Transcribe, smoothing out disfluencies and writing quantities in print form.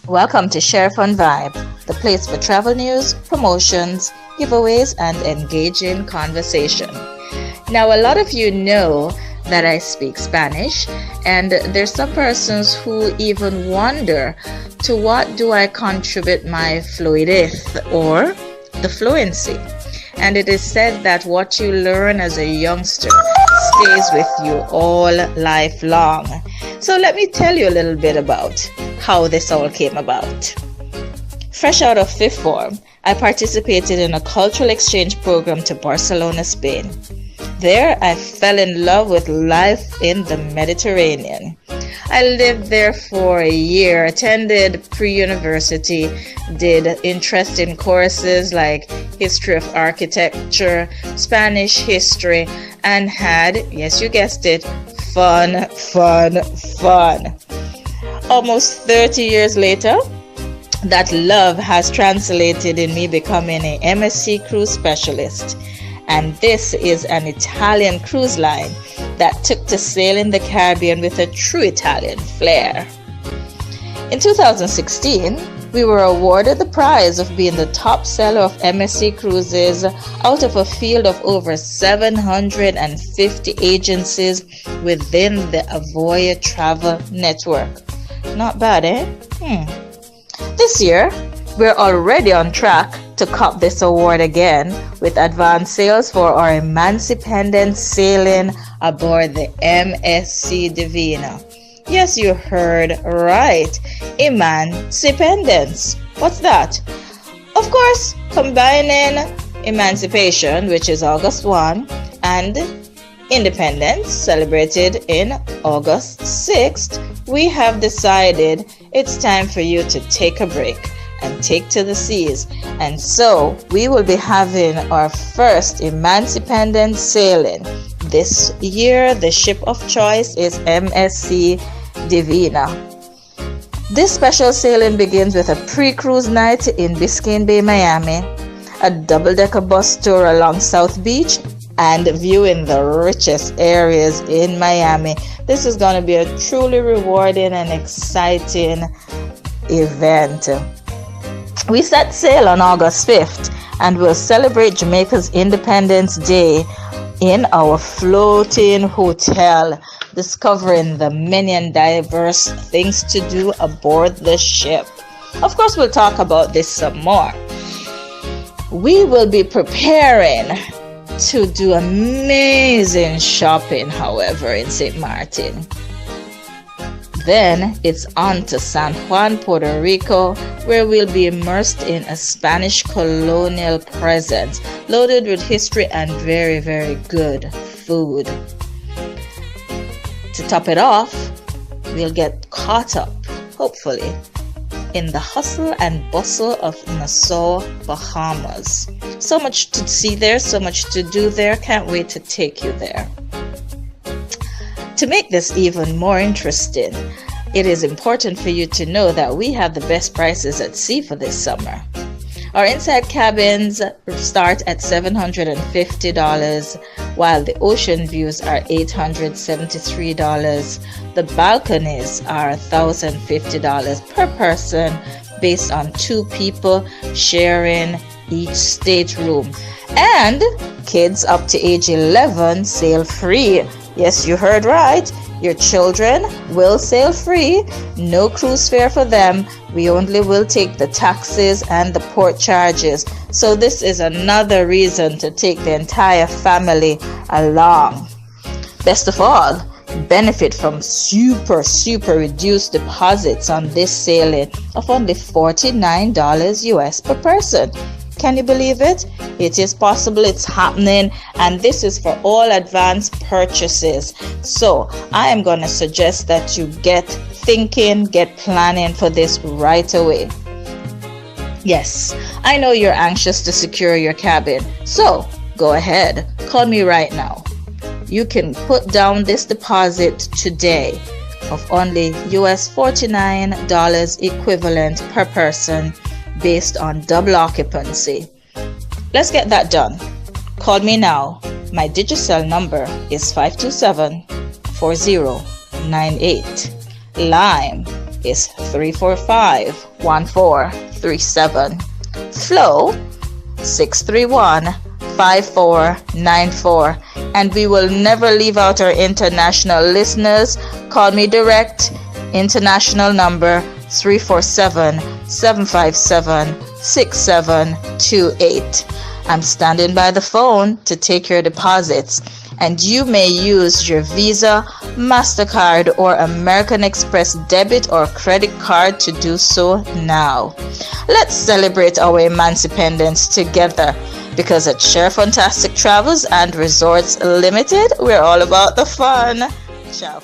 Welcome to Sheri-Fun Vibe, the place for travel news, promotions, giveaways, and engaging conversation. Now, a lot of you know that I speak Spanish, and there's some persons who even wonder to what do I contribute my fluidez or the fluency. And it is said that what you learn as a youngster stays with you all life long. So let me tell you a little bit about how this all came about. Fresh out of fifth form, I participated in a cultural exchange program to Barcelona, Spain. There, I fell in love with life in the Mediterranean. I lived there for a year, attended pre-university, did interesting courses like history of architecture, Spanish history, and had, yes, you guessed it, fun. Almost 30 years later, that love has translated in me becoming a MSC Cruise specialist. And this is an Italian cruise line that took to sailing the Caribbean with a true Italian flair. In 2016, we were awarded the prize of being the top seller of MSC Cruises out of a field of over 750 agencies within the Avoya Travel Network. Not bad, eh? This year, we're already on track to cop this award again with advance sales for our Emancipendence sailing aboard the MSC Divina. Yes, you heard right. Emancipendence. What's that? Of course, combining emancipation, which is August 1, and independence, celebrated in August 6th, we have decided it's time for you to take a break and take to the seas. And so we will be having our first Emancipendence sailing. This year, the ship of choice is MSC Divina. This special sailing begins with a pre-cruise night in Biscayne Bay, Miami, a double-decker bus tour along South Beach, and viewing the richest areas in Miami. This is going to be a truly rewarding and exciting event. We set sail on August 5th and will celebrate Jamaica's Independence Day in our floating hotel, discovering the many and diverse things to do aboard the ship. Of course, we'll talk about this some more. We will be preparing to do amazing shopping, however, in St. Martin. Then it's on to San Juan, Puerto Rico, where we'll be immersed in a Spanish colonial presence, loaded with history and very, very good food. To top it off, we'll get caught up, hopefully, in the hustle and bustle of Nassau, Bahamas. So much to see there, so much to do there. Can't wait to take you there. To make this even more interesting, it is important for you to know that we have the best prices at sea for this summer. Our inside cabins start at $750, while the ocean views are $873. The balconies are $1,050 per person based on 2 people sharing each stateroom. And kids up to age 11 sail free. Yes, you heard right. Your children will sail free. No cruise fare for them. We only will take the taxes and the port charges. So this is another reason to take the entire family along. Best of all, benefit from super reduced deposits on this sailing of only $49 US per person. Can you believe it? It is possible, it's happening, and this is for all advanced purchases. So I am going to suggest that you get thinking, get planning for this right away. Yes, I know you're anxious to secure your cabin, so go ahead, call me right now. You can put down this deposit today of only US $49 equivalent per person based on double occupancy. Let's get that done. Call me now. My digicel number is 527-4098. Lime is 345-1437. Flow 631-5494. And we will never leave out our international listeners. Call me direct. International number 347-757-6728. I'm standing by the phone to take your deposits, and you may use your Visa, MasterCard, or American Express debit or credit card to do so now. Let's celebrate our Emancipendence together, because at Sheri-Fantastic Travels and Resorts Limited, we're all about the fun. Ciao.